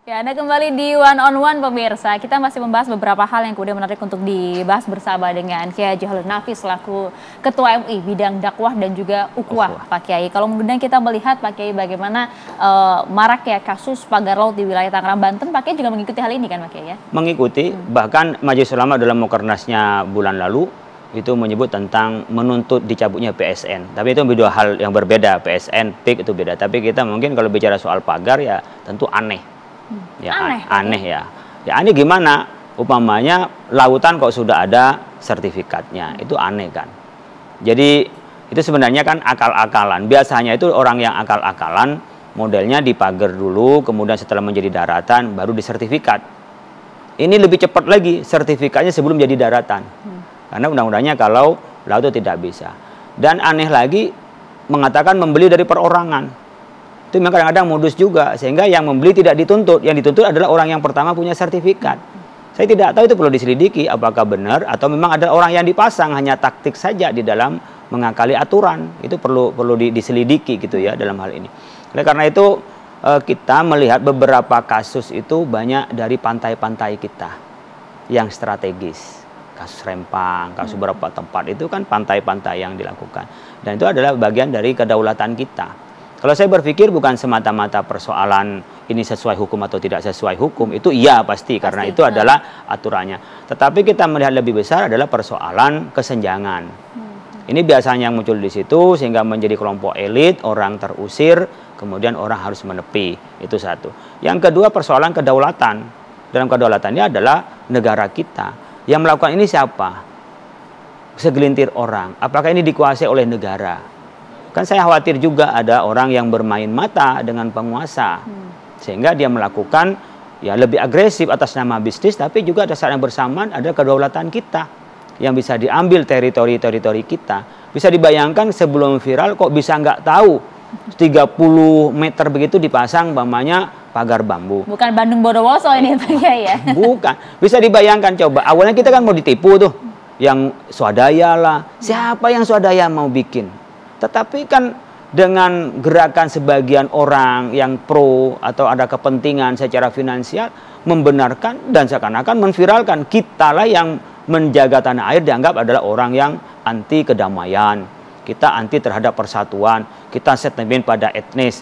Ya, Anda kembali di One on One pemirsa. Kita masih membahas beberapa hal yang kemudian menarik untuk dibahas bersama dengan Kiai Haji Holil Nafis selaku Ketua MUI bidang dakwah dan juga ukhuwah, Pak Kiai. Kalau kemudian kita melihat Pak Kiai bagaimana marak ya kasus pagar laut di wilayah Tangerang, Banten, Pak Kiai juga mengikuti hal ini kan Pak Kiai ya? Mengikuti, bahkan Majelis Ulama dalam Mukernasnya bulan lalu itu menyebut tentang menuntut dicabutnya PSN. Tapi itu dua hal yang berbeda, PSN, PIK itu beda. Tapi kita mungkin kalau bicara soal pagar ya tentu aneh. Ya, aneh ya. Ya aneh gimana? Umpamanya lautan kok sudah ada sertifikatnya, itu aneh kan. Jadi itu sebenarnya kan akal-akalan. Biasanya itu orang yang akal-akalan modelnya dipagar dulu, kemudian setelah menjadi daratan baru disertifikat. Ini lebih cepat lagi sertifikatnya sebelum jadi daratan. Karena undang-undangnya kalau laut itu tidak bisa. Dan aneh lagi mengatakan membeli dari perorangan. Itu memang kadang-kadang modus juga, sehingga yang membeli tidak dituntut. Yang dituntut adalah orang yang pertama punya sertifikat. Saya tidak tahu itu perlu diselidiki apakah benar atau memang ada orang yang dipasang hanya taktik saja di dalam mengakali aturan. Itu perlu diselidiki gitu ya dalam hal ini. Oleh karena itu kita melihat beberapa kasus itu banyak dari pantai-pantai kita yang strategis. Kasus Rempang, kasus beberapa tempat itu kan pantai-pantai yang dilakukan. Dan itu adalah bagian dari kedaulatan kita. Kalau saya berpikir bukan semata-mata persoalan ini sesuai hukum atau tidak sesuai hukum, itu iya pasti karena itu adalah aturannya. Tetapi kita melihat lebih besar adalah persoalan kesenjangan. Ini biasanya yang muncul di situ sehingga menjadi kelompok elit, orang terusir, kemudian orang harus menepi. Itu satu. Yang kedua persoalan kedaulatan. Dalam kedaulatan ini adalah negara kita. Yang melakukan ini siapa? Segelintir orang. Apakah ini dikuasai oleh negara? Kan saya khawatir juga ada orang yang bermain mata dengan penguasa. Sehingga dia melakukan ya lebih agresif atas nama bisnis, tapi juga ada saat yang bersamaan ada kedaulatan kita yang bisa diambil teritori-teritori kita. Bisa dibayangkan sebelum viral kok bisa nggak tahu 30 meter begitu dipasang umpamanya pagar bambu. Bukan Bandung Bondowoso ini ya. Bukan. Bisa dibayangkan coba. Awalnya kita kan mau ditipu tuh. Yang swadaya lah. Siapa yang swadaya mau bikin? Tetapi kan dengan gerakan sebagian orang yang pro atau ada kepentingan secara finansial membenarkan dan seakan-akan menviralkan kitalah yang menjaga tanah air dianggap adalah orang yang anti kedamaian. Kita anti terhadap persatuan, kita sentimen pada etnis.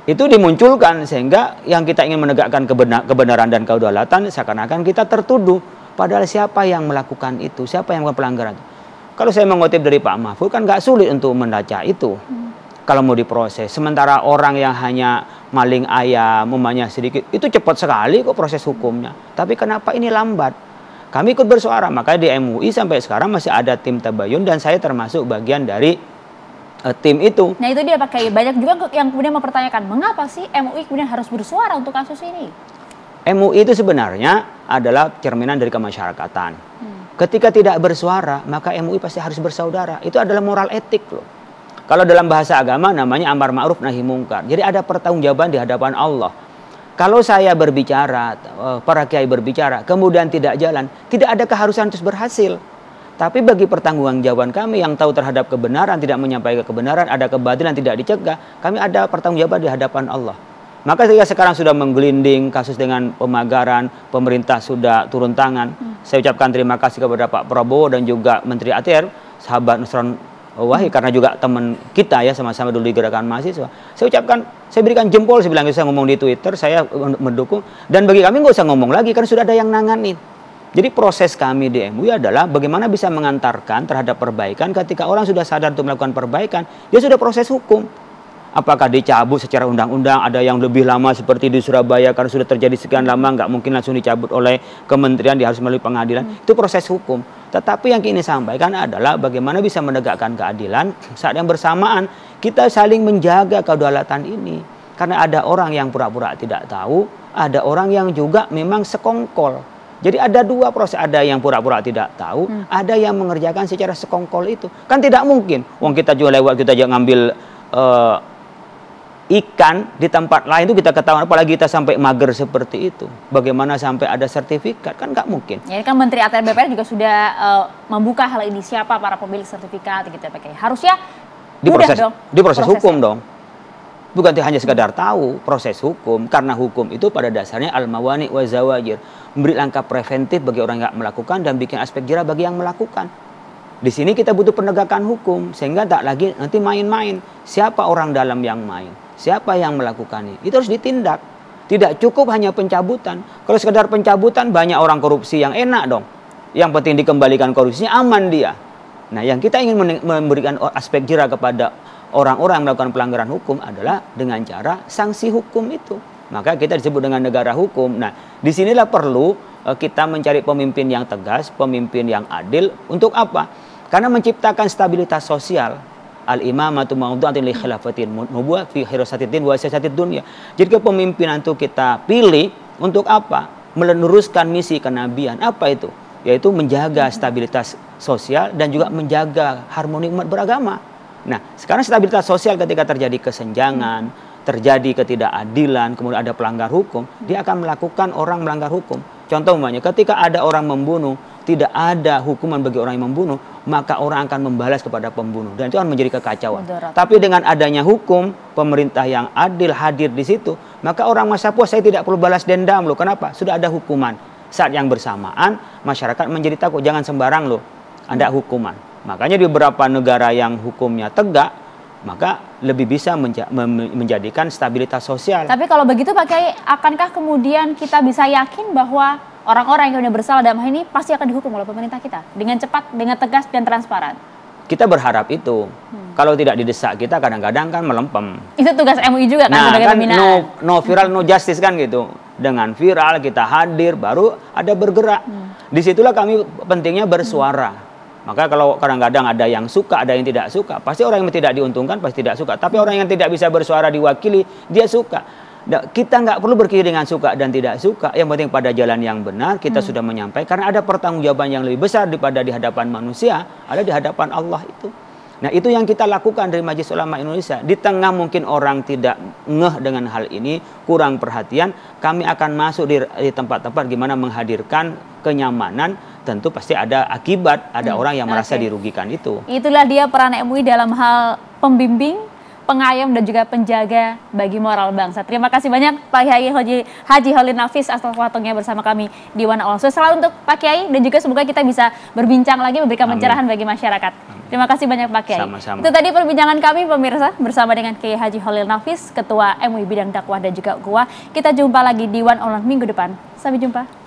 Itu dimunculkan sehingga yang kita ingin menegakkan kebenaran dan kedaulatan seakan-akan kita tertuduh. Padahal siapa yang melakukan itu? Siapa yang melakukan pelanggaran itu? Kalau saya mengutip dari Pak Mahfud kan nggak sulit untuk membaca itu. Kalau mau diproses. Sementara orang yang hanya maling ayam, umumnya sedikit, itu cepat sekali kok proses hukumnya. Tapi kenapa ini lambat? Kami ikut bersuara, makanya di MUI sampai sekarang masih ada tim tabayun dan saya termasuk bagian dari tim itu. Nah itu dia Pak Kiai, banyak juga yang kemudian mempertanyakan, mengapa sih MUI kemudian harus bersuara untuk kasus ini? MUI itu sebenarnya adalah cerminan dari kemasyarakatan. Ketika tidak bersuara, maka MUI pasti harus bersaudara. Itu adalah moral etik loh. Kalau dalam bahasa agama namanya amar ma'ruf nahi mungkar. Jadi ada pertanggungjawaban di hadapan Allah. Kalau saya berbicara, para kiai berbicara, kemudian tidak jalan, tidak ada keharusan terus berhasil. Tapi bagi pertanggungjawaban kami yang tahu terhadap kebenaran, tidak menyampaikan kebenaran, ada kebatilan tidak dicegah, kami ada pertanggungjawaban di hadapan Allah. Maka saya sekarang sudah menggelinding kasus dengan pemagaran, pemerintah sudah turun tangan. Saya ucapkan terima kasih kepada Pak Prabowo dan juga Menteri ATR, sahabat Nusron Wahid, karena juga teman kita ya, sama-sama dulu di gerakan mahasiswa. Saya ucapkan, saya berikan jempol, saya bilang, saya ngomong di Twitter, saya mendukung. Dan bagi kami nggak usah ngomong lagi, karena sudah ada yang nanganin. Jadi proses kami di MUI adalah bagaimana bisa mengantarkan terhadap perbaikan ketika orang sudah sadar untuk melakukan perbaikan, dia sudah proses hukum. Apakah dicabut secara undang-undang, ada yang lebih lama seperti di Surabaya karena sudah terjadi sekian lama, nggak mungkin langsung dicabut oleh kementerian, dia harus melalui pengadilan. Itu proses hukum. Tetapi yang ingin sampaikan adalah bagaimana bisa menegakkan keadilan saat yang bersamaan kita saling menjaga kedaulatan ini. Karena ada orang yang pura-pura tidak tahu, ada orang yang juga memang sekongkol. Jadi ada dua proses, ada yang pura-pura tidak tahu, ada yang mengerjakan secara sekongkol itu. Kan tidak mungkin, wong kita juga lewat, kita juga ngambil ikan di tempat lain itu kita ketahuan, apalagi kita sampai mager seperti itu. Bagaimana sampai ada sertifikat? Kan nggak mungkin. Ya, ini kan Menteri ATR BPR juga sudah membuka hal ini, siapa para pemilik sertifikat gitu ya Pak Kiai. Harusnya diproses hukum dong. Bukan hanya sekadar tahu proses hukum, karena hukum itu pada dasarnya al-mawani wa zawajir, memberi langkah preventif bagi orang yang melakukan dan bikin aspek jera bagi yang melakukan. Di sini kita butuh penegakan hukum sehingga tak lagi nanti main-main. Siapa orang dalam yang main? Siapa yang melakukannya? Itu harus ditindak. Tidak cukup hanya pencabutan. Kalau sekadar pencabutan banyak orang korupsi yang enak dong. Yang penting dikembalikan korupsinya, aman dia. Nah, yang kita ingin memberikan aspek jera kepada orang-orang yang melakukan pelanggaran hukum adalah dengan cara sanksi hukum itu. Maka kita disebut dengan negara hukum. Nah, disinilah perlu kita mencari pemimpin yang tegas, pemimpin yang adil. Untuk apa? Karena menciptakan stabilitas sosial. Al-imamatu mawdu'atin li khilafatin nubuwah fi hirasatid wa siyasatid dunya. Jadi kepemimpinan itu kita pilih untuk apa? Meluruskan misi kenabian. Apa itu? Yaitu menjaga stabilitas sosial dan juga menjaga harmoni umat beragama. Nah, sekarang stabilitas sosial ketika terjadi kesenjangan, terjadi ketidakadilan, kemudian ada pelanggar hukum, dia akan melakukan orang melanggar hukum. Contoh umpamanya, ketika ada orang membunuh, tidak ada hukuman bagi orang yang membunuh, maka orang akan membalas kepada pembunuh. Dan itu akan menjadi kekacauan. Tapi dengan adanya hukum, pemerintah yang adil hadir di situ, maka orang masa puas, saya tidak perlu balas dendam loh. Kenapa? Sudah ada hukuman. Saat yang bersamaan, masyarakat menjadi takut, jangan sembarang loh, ada hukuman. Makanya di beberapa negara yang hukumnya tegak, maka lebih bisa menjadikan stabilitas sosial. Tapi kalau begitu Pak Kiai, akankah kemudian kita bisa yakin bahwa orang-orang yang sudah bersalah dalam hal ini pasti akan dihukum oleh pemerintah kita dengan cepat, dengan tegas dan transparan? Kita berharap itu. Kalau tidak didesak kita kadang-kadang kan melempem. Itu tugas MUI juga kan? Nah, kan no viral no justice kan gitu. Dengan viral kita hadir baru ada bergerak. Disitulah kami pentingnya bersuara. Maka kalau kadang-kadang ada yang suka, ada yang tidak suka, pasti orang yang tidak diuntungkan pasti tidak suka. Tapi orang yang tidak bisa bersuara diwakili, dia suka. Kita nggak perlu berpikir dengan suka dan tidak suka. Yang penting pada jalan yang benar kita sudah menyampaikan. Karena ada pertanggungjawaban yang lebih besar daripada di hadapan manusia, ada di hadapan Allah itu. Nah, itu yang kita lakukan dari Majelis Ulama Indonesia. Di tengah mungkin orang tidak ngeh dengan hal ini, kurang perhatian, kami akan masuk di tempat-tempat gimana menghadirkan kenyamanan. Tentu pasti ada akibat, ada orang yang merasa dirugikan itu. Itulah dia peran MUI dalam hal pembimbing, pengayom dan juga penjaga bagi moral bangsa. Terima kasih banyak Pak Kiai Haji Khalil Nafis atas waktunya bersama kami di Wana Allah. Selalu untuk Pak Kiai dan juga semoga kita bisa berbincang lagi memberikan pencerahan bagi masyarakat. Terima kasih banyak Pak Kiai. Sama-sama. Itu tadi perbincangan kami pemirsa bersama dengan Kiai Haji Khalil Nafis, Ketua MUI Bidang Dakwah dan juga Ukhuwah. Kita jumpa lagi di Wana Allah minggu depan. Sampai jumpa.